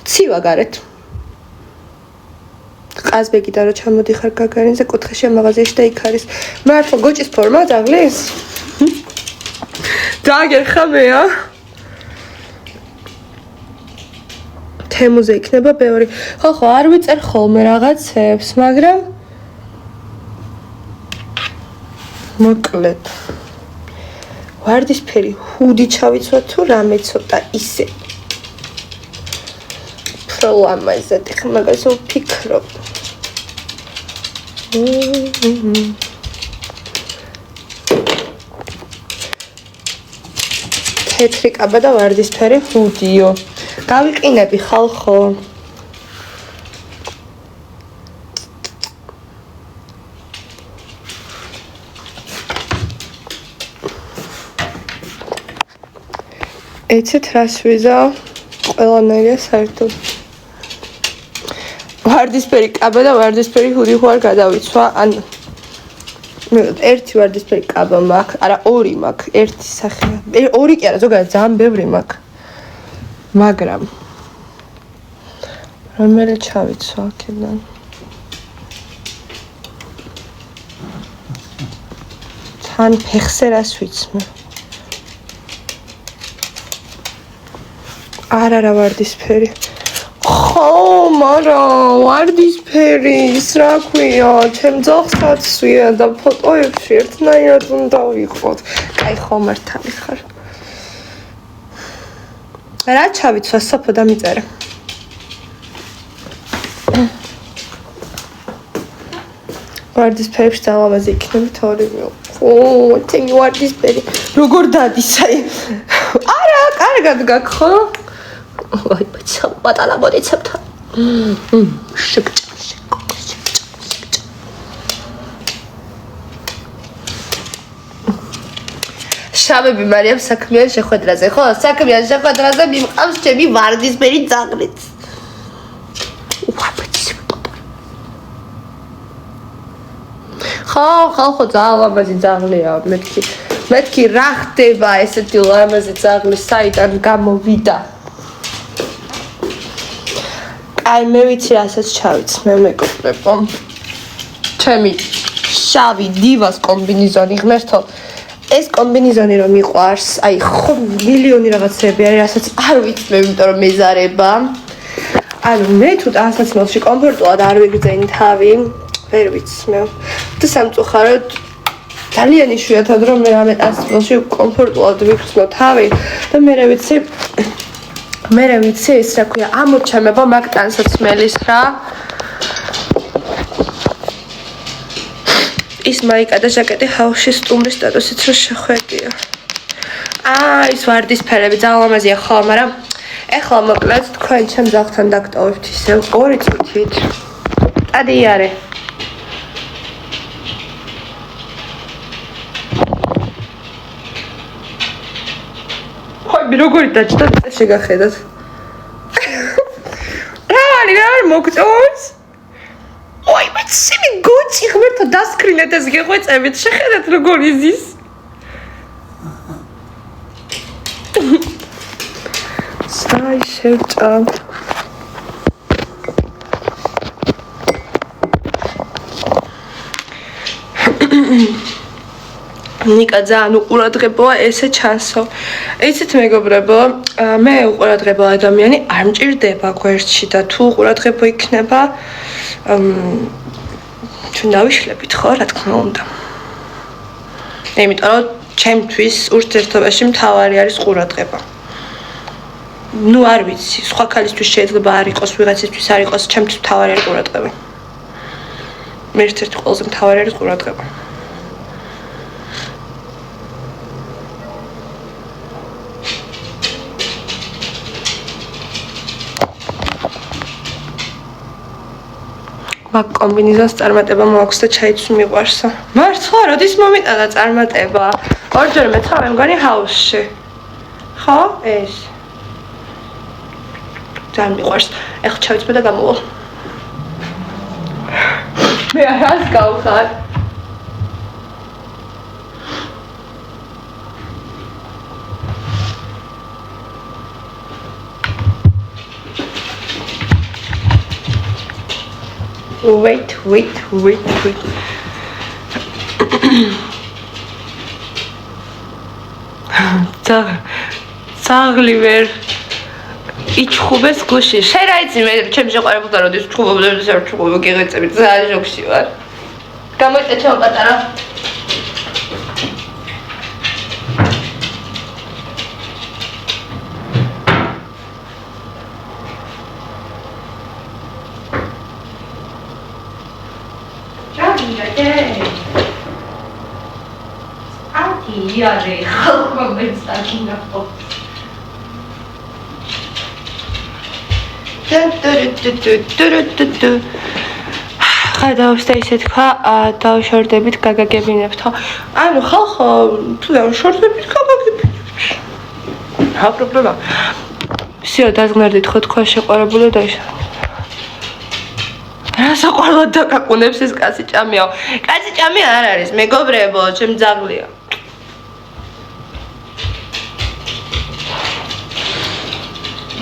ცივა გარეთ. ყაზბეგიდან რო ჩამოდიხარ გაგარინზე კუთხეში მაღაზიაში და იქ არის მართლა გოჭის ფორმა ძაღლის? დაგერხა მეა? თემუზე იქნება ბევრი. ხო, არ ვიწერ ხოლმე რაღაცებს, მაგრამ მოკლედ ვარდისფერი ჰუდი ჩავიცვა თუ რამე ცოტა ისე პროლამაზად ხა მაგას ვფიქრობ. თეთრი კაბა და ვარდისფერი ჰუდიო. გავიყინები ხალხო. ეცეთ რას ვიზავ? ყველანაირია საერთოდ. ვარდისფერი კაბა და ვარდისფერი ჰუდი ხო არ გადავიცვა, ან ერთი ვარდისფერი კაბა მაქვს, არა ორი მაქვს, ერთი სახეა. ორი კი არა, ზოგადად ძალიან ბევრი მაქვს. მაგრამ რომელი ჩავიცვა აქედან? თან ფეხზე რას ვიცმე? არა ვარდისფერი. ხო, მაგრამ ვარდისფერი ის რა ქვია, ჩემ ძაღლსაც ვია და ფოტოებში ერთნაირად უნდა ვიყოთ. კაი ხო მართალი ხარ. რა ჩავიცვა სოფო დამიწერე. ვარდისფერებში ძალავაზე იქნები თორემეო. ჩემი ვარდისფერი როგორ დადის აი. არა, კარგად გაქვს ხო? აი ბაცა პატარა მოდიცებთან. შეკჭა. შავები მარიამ საქმიან შეხვედრაზე, ხო? საქმიან შეხვედრაზე მიმყავს ჩემი ვარდისფერი ძაღლიც. ხო, ძალამაზი ძაღლია, მეთქი რა ხდება ესეთი ლამაზი ძაღლი საიდან გამოვიდა? აი მე ვიცი რასაც ჩავიცმე მეგობრებო. ჩემი შავი დივას კომბინეზონი ღმერთო. ეს კომბინეზონი რომ მიყვარს, აი ხო მილიონი რაღაცები არის, რასაც არ ვიცმევ, იმიტომ რომ მეზარება. ანუ მე თუ ტანსაცმელში კომფორტულად არ ვიგრძენი თავი, ვერ ვიცმევ. და სამწუხაროდ ძალიან იშვიათად რომ მე რამე ტანსაცმელში კომფორტულად ვიგრძნო თავი და მე ვიცი ეს რა ქვია, ამოჩემება მაგ ტანსაცმელის რა. ის მაიკა და ჟაკეტი ჰაუში სტუმრის სტატუსით რო შეხვედია. ის ვარდისფერები ძალიან ლამაზია ხო, მაგრამ ეხლა მოკლედ თქვენ ჩემ ძაღლთან დაგტოვებთ ისევ 2 წუთით. ადი არე. ხოი როგორი დაჭდა შეგახედათ. რა მოგწონს? ой, მაცემი გუჩი ღმერთო დასკრინეთ ეს გეღვეწებით. შეხედათ როგორ იზის. Stai შევჭა. ნიკა ძალიან უყურადღებოა ესე ჩანსო. იცით მეგობრებო, მე უყურადღებო ადამიანი არ მჭირდება გვერდში და თუ უყურადღებო იქნება ჩვენ დავიშლებით ხო, რა თქმა უნდა. იმიტომ რომ ჩემთვის ურთიერთობაში მთავარი არის ყურადღება. ნუ არ ვიცი, სხვა ქალისთვის შეიძლება არ იყოს, ვიღაცისთვის არ იყოს, ჩემთვის მთავარი არის ყურადღება. მე ერთ-ერთი ყველაზე მთავარი არის ყურადღება. მაგ კომბინეზონს წარმატება მოაქვს და ჩაიც მიყვარსო. მართლა, როდის მომიტანა წარმატება? ორჯერ მეცხრე მგონი ჰაუსში. ხო? ეს. ძალიან მიყვარს. ეხლა ჩავიცმე და გამოვალ. მე არას გავხარ. Wait. Ძაღლი ვერ იჩხუბეს გუში. შენ რა იცი მე ჩემ შეყვარებულთან როდის ჩხუბობ და ჩხუბობ გიღეწები ძალიან ჟოგში ვარ. გამოიწე ჩემ პატარა. იარე ხალხმა მეცდაკინა ხო გადავსდა ისე თქვა დავშორდებით გაგაგებინებთო ანუ ხალხო თუ დავშორდებით გაგაგებინებთ რა პრობლემა ისე დაზღნერდით ხო თქვა შეყვარებული და ისე რა საყვარლად დაკაკუნებს ეს კაცი ჭამიაო კაცი ჭამი არ არის მეგობრებო ჩემ ძაღლია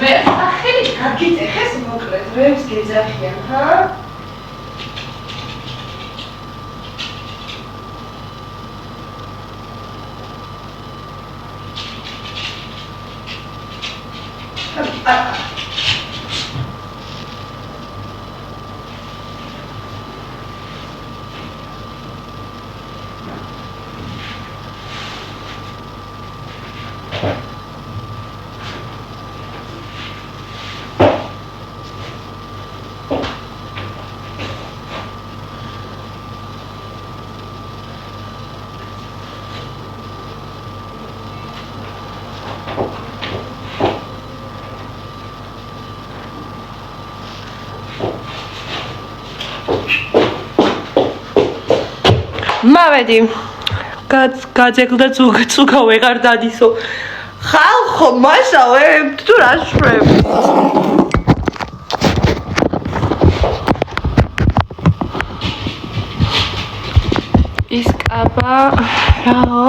მე ახალი გაგიწეხეს მოკლედ რებს გეძახიან ჰა მავედი გაძეგლდა წუგა ვეღარ დადისო ხალხო მასავე თუ რა შვებ ის კაბა რაო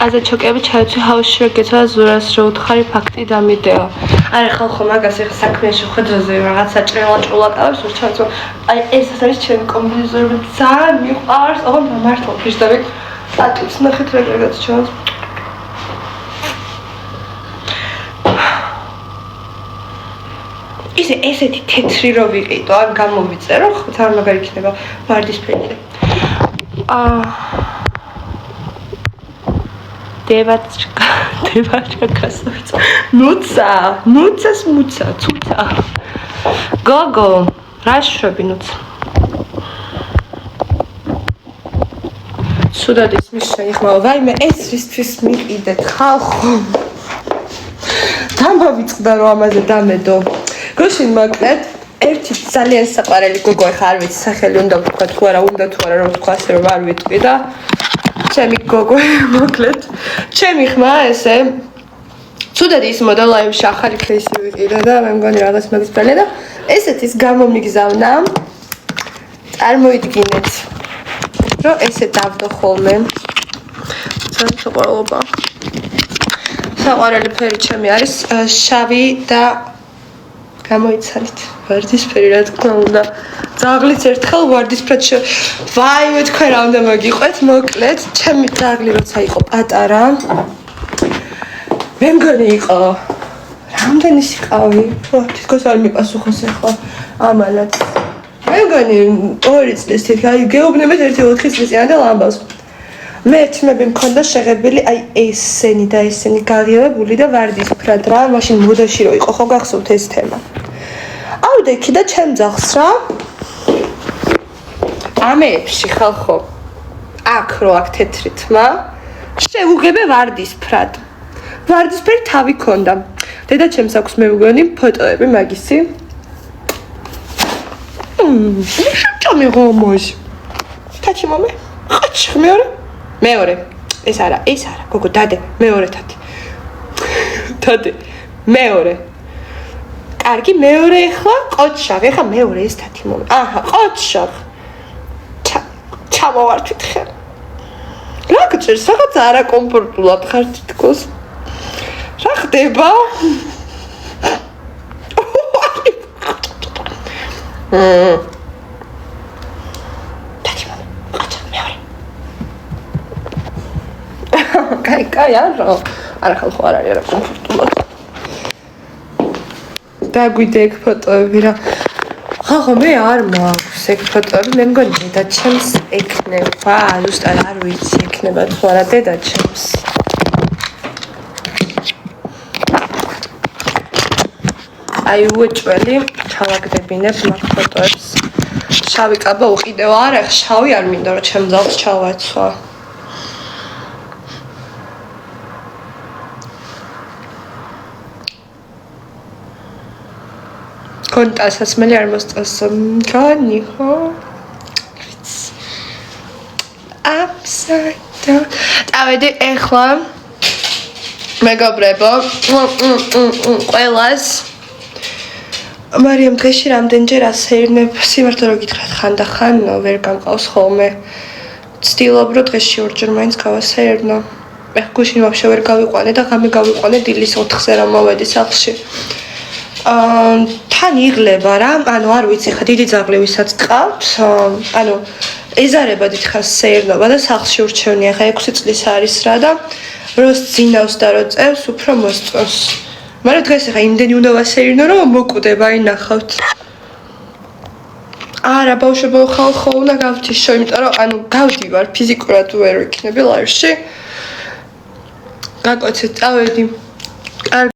აზა ჩოკები ჩაიცვი ჰაუსში რა გეცვა ზურას რა უთხარი ფაქტი დამიდეო არა ხალხო მაგას ეხა საქმეში ხედროზე რაღაცა ჭრელა კავებს ურჩაცო აი ეს არის ჩემი კომბინეზონები ძალიან მიყვარს ოღონდ მართლა ფიშდები ატიც ნახეთ რაღაც ჩანს ისე ესეთი თეთრი რო ვიყიდო ან გამოვიწერო ხო ძალიან მაგარი იქნება ვარდისფერი დევაჩკა კასოიცა ნუცას ცუცა გოგო რა შვები ნუცა ცუდად ისმის შეიხმავა. ვაიმე ეს რისთვის მიყიდეთ ხალხო. დამავიწყდა რომ ამაზე დამედო. გუშინ მოკლედ ერთი ძალიან საყვარელი გოგო ხა არ ვიცი სახელი უნდა ვთქვა თუ არა უნდა თუ არა რომ ვთქვა ასე რომ არ ვიტყვი და ჩემი გოგო მოკლედ ჩემი ხმა ესე ცუდად ისმოდა ლაივში ახალი кейსი ვიყიდა და მე მგონი რაღაც მაგის პრალია და ესეთ ის გამომიგზავნა წარმოიდგინეთ რომ ესე დავდო ხოლმე საყვარელობა საყვარელი ფერი ჩემი არის შავი და გამოიცანით ვარდისფერი რა თქმა უნდა ძაღლიც ერთხელ ვარდისფრად ვაიმე თქვენ რა უნდა მოგიყვეთ მოკლედ ჩემი ძაღლი როცა იყო პატარა მე მგონი იყო რამდენი სიყავი თითქოს არ მიპასუხოს ახლა ამალად მე მგონი 2 წლის თითქოს გეუბნებით 1-4 წლისიანად ამბავს მე თმები მქონდა შეღებილი აი ესენი და ესენი გაღიავებული და ვარდისფრად რა მაშინ მოდაში რო იყო ხო გახსოვთ ეს თემა ავდე იქ და ჩემ ძაღლს რა ამეებში ხალხო აქ რო აქ თეთრი თმა შეუღებე ვარდისფრად ვარდისფერი თავი ქონდა დედა ჩემს აქვს მე მგონი ფოტოები მაგისი შევჭამი ღომოს თათი მომე ყაჩ მეორე ეს არა გოგო დადე მეორე თათი მეორე კარგი მეორე ახლა ყოჩაღ ახლა მეორე ეს თათი მომე აჰა ყოჩაღ ჩამოვართვით ხე რა გჭირს რაღაც არაკომფორტულად ხარ თითქოს რა ხდება თათი მომე ყოჩაღ მეორე კაი არა ხალხო არ არის არაკომფორტულად დაგვიდე ეგ ფოტოები რა ხალხო მე არ მაქვს ეგ ფოტოები მე მგონი დედა ჩემს ეკნება ზუსტად არ ვიცი ეკნება თუ არა დედა ჩემს აი უეჭველი ჩავაგდებინებ მაგ ფოტოებს შავი კაბა უყიდეო არა შავი არ მინდა რომ ჩემ ძაღლს ჩავაცვა კონტასაცმელი არ მოსწონს მგონი ხო upside down დავედი ეხლა მეგობრებო ყველას მარიამ დღეში რამდენჯერ ასეირნებ სიმართლე რო გითხრათ ხანდახან ვერ გამყავს ხოლმე ვცდილობ რომ დღეში 2-ჯერ მაინც გავასეირნო მე გუშინ ვაფშე ვერ გავიყვანე და ღამე გავიყვანე დილის 4-ზე რომ მოვედი სახლში თან იღლება რა ანუ არ ვიცი ხა დიდი ძაღლი ვისაც ყავთ ანუ ეზარება დიდხანს სეირნობა და სახლში ურჩევნია ხა 6 წლის არის რა და როს ძინავს და რო წევს უფრო მოსწონს მაგრამ დღეს ხა იმდენი უნდა ვასეირნო რომ მოკვდება აი ნახავთ არა ბავშვებო ხალხო უნდა გავთიშო იმიტომ რომ ანუ გავდივარ ფიზიკურად ვერ ვიქნები ლაივში გაკოცეთ წავედი